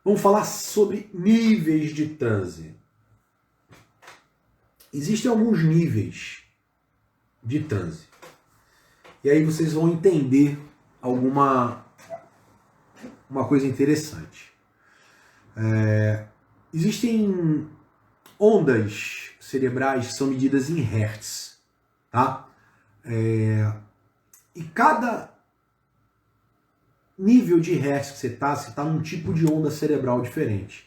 Vamos falar sobre níveis de transe. Existem alguns níveis de transe. E aí vocês vão entender uma coisa interessante. Existem ondas cerebrais que são medidas em hertz, tá? E cada nível de hertz que você está num tipo de onda cerebral diferente.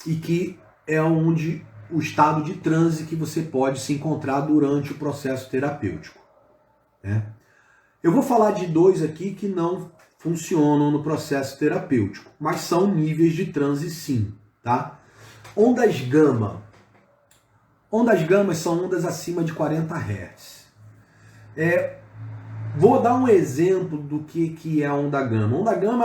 E que é onde o estado de transe que você pode se encontrar durante o processo terapêutico, né? Eu vou falar de dois aqui que não funcionam no processo terapêutico, mas são níveis de transe sim, tá? Ondas gama. Ondas gama são ondas acima de 40 Hz. Vou dar um exemplo do que é a onda gama. A onda gama,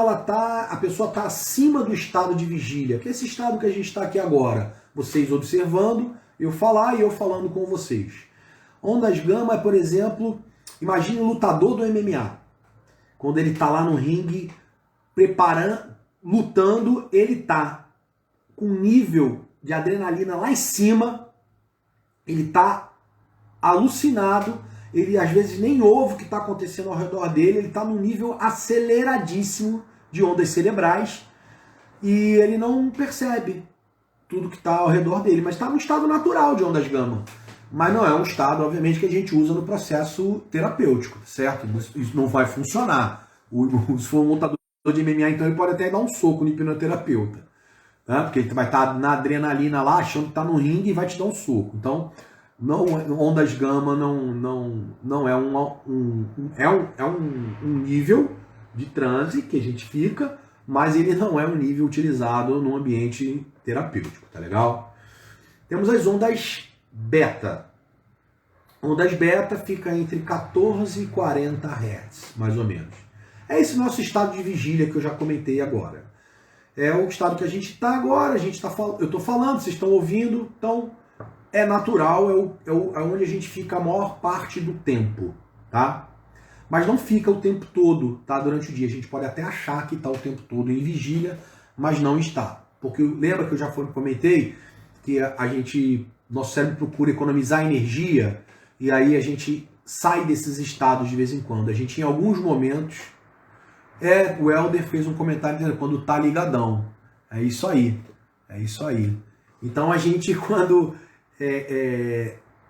a pessoa está acima do estado de vigília, que é esse estado que a gente está aqui agora. Vocês observando, eu falar e eu falando com vocês. Ondas gama é, por exemplo, imagine o lutador do MMA. Quando ele está lá no ringue, preparando, lutando, ele está com um nível de adrenalina lá em cima, ele está alucinado, ele às vezes nem ouve o que está acontecendo ao redor dele, ele está num nível aceleradíssimo de ondas cerebrais e ele não percebe tudo que está ao redor dele, mas está no estado natural de ondas gama. Mas não é um estado, obviamente, que a gente usa no processo terapêutico, certo? Isso não vai funcionar. Se for um lutador de MMA, então ele pode até dar um soco no hipnoterapeuta, né? Porque ele vai estar na adrenalina lá, achando que está no ringue e vai te dar um soco. Então, não, ondas gama não é um nível de transe que a gente fica, mas ele não é um nível utilizado no ambiente terapêutico, tá legal? Temos as ondas beta. Ondas beta fica entre 14 e 40 Hz, mais ou menos. É esse nosso estado de vigília que eu já comentei agora. É o estado que a gente está agora, eu estou falando, vocês estão ouvindo, então é natural, é onde a gente fica a maior parte do tempo, tá? Mas não fica o tempo todo, tá? Durante o dia. A gente pode até achar que está o tempo todo em vigília, mas não está. Porque lembra que eu já comentei que nosso cérebro procura economizar energia e aí a gente sai desses estados de vez em quando. A gente, em alguns momentos, o Helder fez um comentário dizendo quando tá ligadão. É isso aí. É isso aí. Então a gente, quando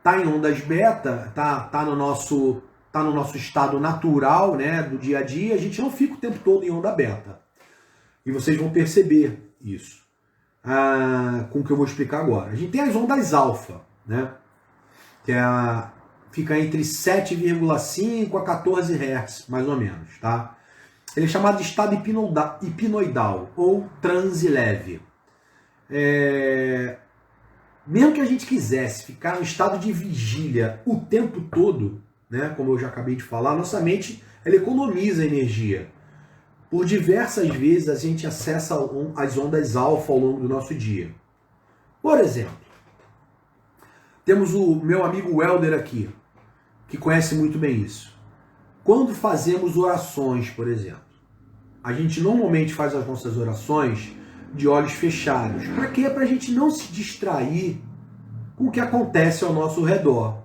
tá em ondas beta, tá no nosso estado natural, né, do dia a dia, a gente não fica o tempo todo em onda beta. E vocês vão perceber isso. Com o que eu vou explicar agora. A gente tem as ondas alfa, né? Que fica entre 7,5 a 14 Hz, mais ou menos, tá? Ele é chamado de estado hipnoidal ou transe leve. Mesmo que a gente quisesse ficar no estado de vigília o tempo todo, né? Como eu já acabei de falar, nossa mente ela economiza energia. Por diversas vezes a gente acessa as ondas alfa ao longo do nosso dia. Por exemplo, temos o meu amigo Helder aqui, que conhece muito bem isso. Quando fazemos orações, por exemplo, a gente normalmente faz as nossas orações de olhos fechados. Para quê? Para a gente não se distrair com o que acontece ao nosso redor.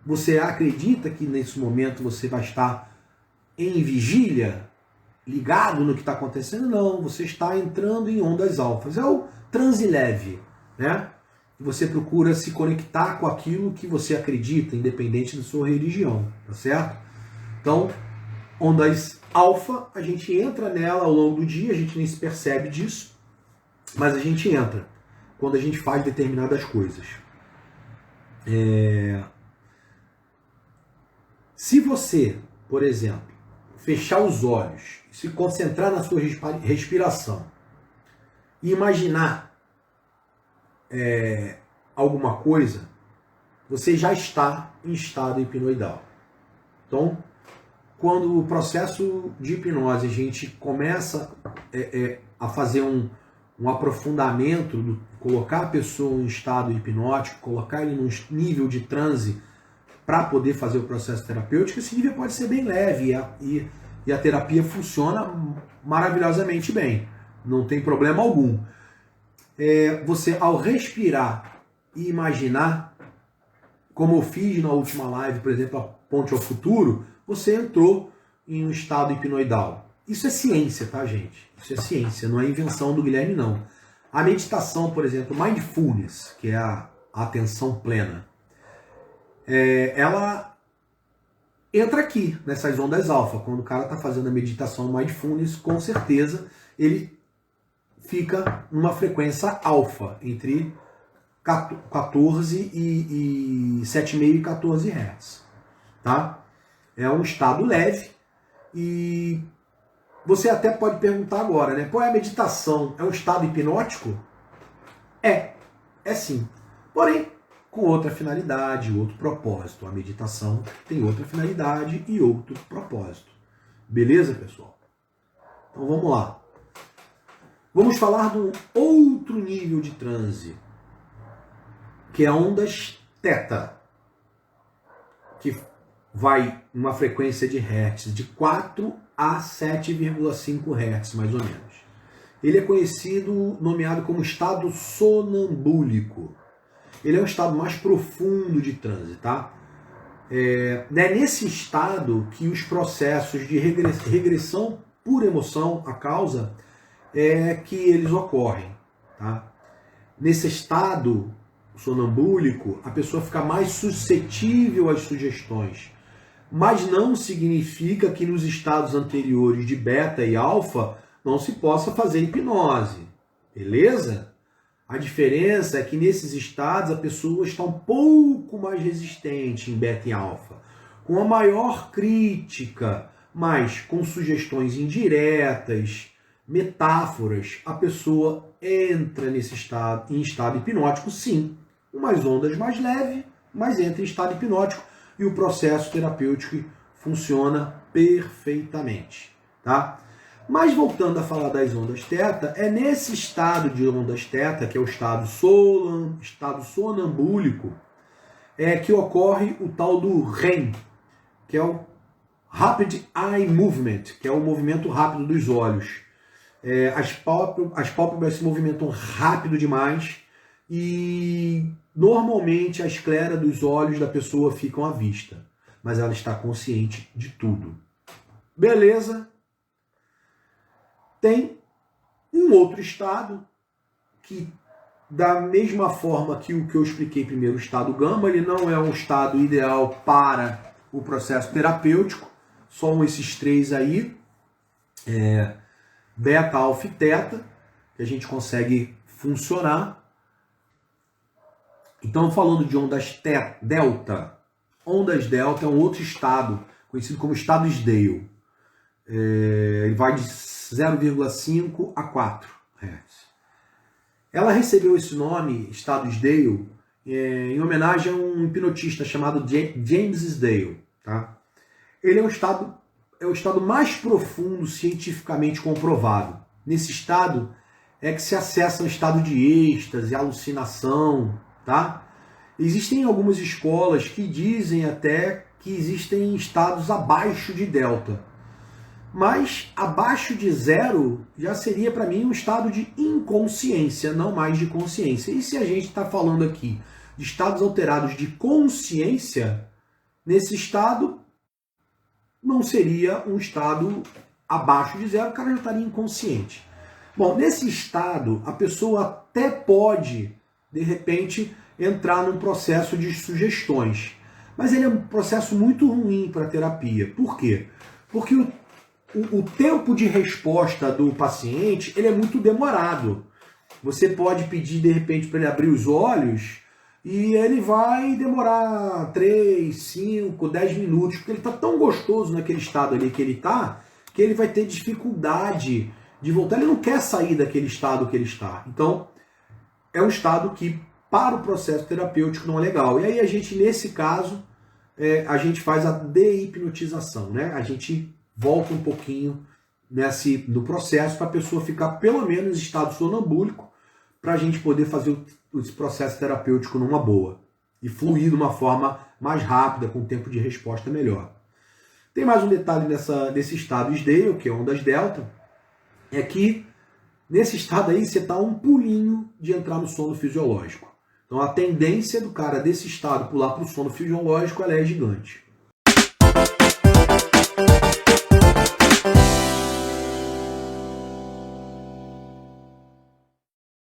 Você acredita que nesse momento você vai estar em vigília, ligado no que está acontecendo? Não, você está entrando em ondas alfas. É o transe leve, né? Você procura se conectar com aquilo que você acredita, independente da sua religião, tá certo? Então, ondas alfa, a gente entra nela ao longo do dia, a gente nem se percebe disso, mas a gente entra quando a gente faz determinadas coisas. Se você, por exemplo, fechar os olhos, se concentrar na sua respiração e imaginar alguma coisa, você já está em estado hipnoidal. Então, quando o processo de hipnose a gente começa a fazer um aprofundamento, colocar a pessoa em estado hipnótico, colocar ele num nível de transe para poder fazer o processo terapêutico, esse nível pode ser bem leve e a terapia funciona maravilhosamente bem. Não tem problema algum. Você, ao respirar e imaginar, como eu fiz na última live, por exemplo, a Ponte ao Futuro, você entrou em um estado hipnoidal. Isso é ciência, tá, gente? Isso é ciência, não é invenção do Guilherme, não. A meditação, por exemplo, Mindfulness, que é a atenção plena, ela entra aqui, nessas ondas alfa. Quando o cara está fazendo a meditação Mindfulness, com certeza ele fica numa frequência alfa, entre 14 e 7,5 e 14 Hz. Tá? É um estado leve e você até pode perguntar agora, né? Pô, a meditação é um estado hipnótico? É sim. Porém, com outra finalidade, outro propósito. A meditação tem outra finalidade e outro propósito. Beleza, pessoal? Então vamos lá. Vamos falar de um outro nível de transe, que é ondas θ, que vai numa frequência de hertz de 4 a 7,5 hertz, mais ou menos. Ele é conhecido, nomeado como estado sonambúlico. Ele é um estado mais profundo de transe, tá? É nesse estado que os processos de regressão por emoção, a causa, que eles ocorrem, tá? Nesse estado sonambúlico, a pessoa fica mais suscetível às sugestões. Mas não significa que nos estados anteriores de beta e alfa não se possa fazer hipnose. Beleza? A diferença é que nesses estados a pessoa está um pouco mais resistente em beta e alfa, com a maior crítica, mas com sugestões indiretas, metáforas, a pessoa entra nesse estado, em estado hipnótico, sim. Umas ondas mais leves, mas entra em estado hipnótico e o processo terapêutico funciona perfeitamente, tá? Mas voltando a falar das ondas θ, é nesse estado de ondas θ, que é o estado sonambúlico, que ocorre o tal do REM, que é o Rapid Eye Movement, que é o movimento rápido dos olhos. As pálpebras se movimentam rápido demais e normalmente a esclera dos olhos da pessoa ficam à vista, mas ela está consciente de tudo. Beleza? Tem um outro estado que, da mesma forma que o que eu expliquei primeiro, o estado gama, ele não é um estado ideal para o processo terapêutico, são esses três aí, beta, alfa e teta, que a gente consegue funcionar. Então, falando de ondas delta, ondas delta é um outro estado, conhecido como estado Sdale. Ele vai de 0,5 a 4 Hz. Ela recebeu esse nome, estado Sdale, em homenagem a um hipnotista chamado James Sdale. Tá? Ele é o estado mais profundo cientificamente comprovado. Nesse estado é que se acessa o estado de êxtase, alucinação. Tá? Existem algumas escolas que dizem até que existem estados abaixo de delta. Mas abaixo de 0 já seria para mim um estado de inconsciência, não mais de consciência. E se a gente está falando aqui de estados alterados de consciência, nesse estado não seria um estado abaixo de 0, o cara já estaria inconsciente. Bom, nesse estado a pessoa até pode, de repente, entrar num processo de sugestões. Mas ele é um processo muito ruim para a terapia. Por quê? Porque o tempo de resposta do paciente ele é muito demorado. Você pode pedir, de repente, para ele abrir os olhos e ele vai demorar 3, 5, 10 minutos, porque ele está tão gostoso naquele estado ali que ele está, que ele vai ter dificuldade de voltar. Ele não quer sair daquele estado que ele está. Então, é um estado que, para o processo terapêutico, não é legal. E aí a gente, nesse caso, a gente faz a dehipnotização, né? A gente volta um pouquinho no processo para a pessoa ficar pelo menos em estado sonambúlico para a gente poder fazer esse processo terapêutico numa boa e fluir de uma forma mais rápida, com tempo de resposta melhor. Tem mais um detalhe desse estado Sdale, que é ondas delta, é que Nesse estado aí, você está um pulinho de entrar no sono fisiológico. Então a tendência do cara desse estado pular para o sono fisiológico ela é gigante.